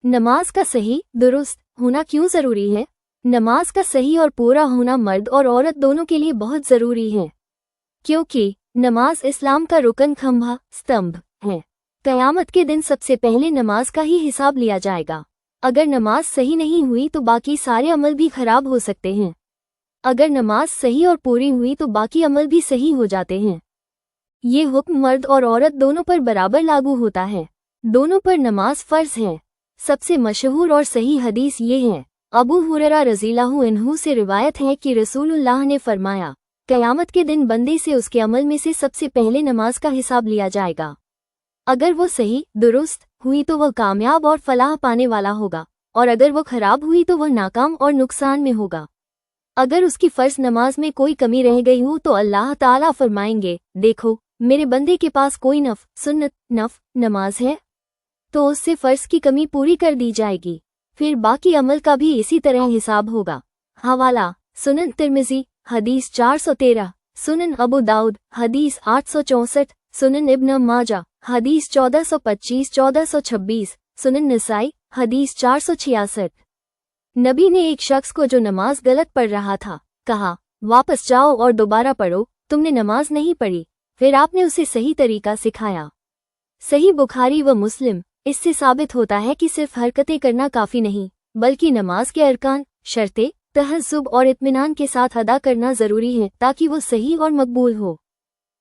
नमाज का सही दुरुस्त होना क्यों ज़रूरी है? नमाज का सही और पूरा होना मर्द और औरत दोनों के लिए बहुत ज़रूरी है, क्योंकि नमाज इस्लाम का रुकन खंभा स्तंभ है। क़यामत के दिन सबसे पहले नमाज का ही हिसाब लिया जाएगा। अगर नमाज सही नहीं हुई तो बाकी सारे अमल भी खराब हो सकते हैं। अगर नमाज सही और पूरी हुई तो बाकी अमल भी सही हो जाते हैं। ये हुक्म मर्द और औरत दोनों पर बराबर लागू होता है। दोनों पर नमाज फ़र्ज है। सबसे मशहूर और सही हदीस ये है, अबू हुरैरा रज़ियल्लाहु अन्हु से रिवायत है कि रसूलुल्लाह ने फरमाया, क़यामत के दिन बंदे से उसके अमल में से सबसे पहले नमाज का हिसाब लिया जाएगा। अगर वो सही दुरुस्त हुई तो वह कामयाब और फलाह पाने वाला होगा, और अगर वो खराब हुई तो वह नाकाम और नुकसान में होगा। अगर उसकी फ़र्ज नमाज में कोई कमी रह गई हो तो अल्लाह ताला फरमाएंगे, देखो मेरे बंदे के पास कोई सुन्नत नमाज है, तो उससे फ़र्ज की कमी पूरी कर दी जाएगी। फिर बाकी अमल का भी इसी तरह हिसाब होगा। हवाला सुनन तिर्मिज़ी हदीस 413, सुनन अबू दाऊद हदीस 864, सुनन इब्न माजा हदीस 1425-1426, सुनन नसाई हदीस 466। नबी ने एक शख्स को जो नमाज गलत पढ़ रहा था कहा, वापस जाओ और दोबारा पढ़ो, तुमने नमाज नहीं पढ़ी। फिर आपने उसे सही तरीका सिखाया। सही बुखारी व मुस्लिम। इससे साबित होता है कि सिर्फ हरकतें करना काफ़ी नहीं, बल्कि नमाज के अरकान शर्तें तहज़्ज़ुब और इत्मीनान के साथ अदा करना ज़रूरी है, ताकि वो सही और मकबूल हो।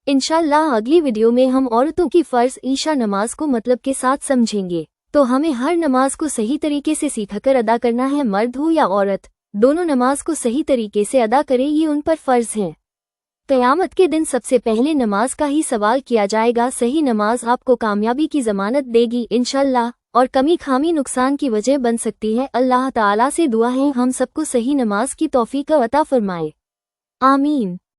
इंशाअल्लाह अगली वीडियो में हम औरतों की फ़र्ज़ ईशा नमाज को मतलब के साथ समझेंगे। तो हमें हर नमाज को सही तरीके से सीखकर अदा करना है। मर्द हो या औरत, दोनों नमाज को सही तरीके से अदा करें, ये उन पर फ़र्ज़ है। क़यामत के दिन सबसे पहले नमाज का ही सवाल किया जाएगा। सही नमाज आपको कामयाबी की ज़मानत देगी इंशाअल्लाह, और कमी खामी नुकसान की वजह बन सकती है। अल्लाह ताला से दुआ है हम सबको सही नमाज की तौफीक अता फरमाए। आमीन।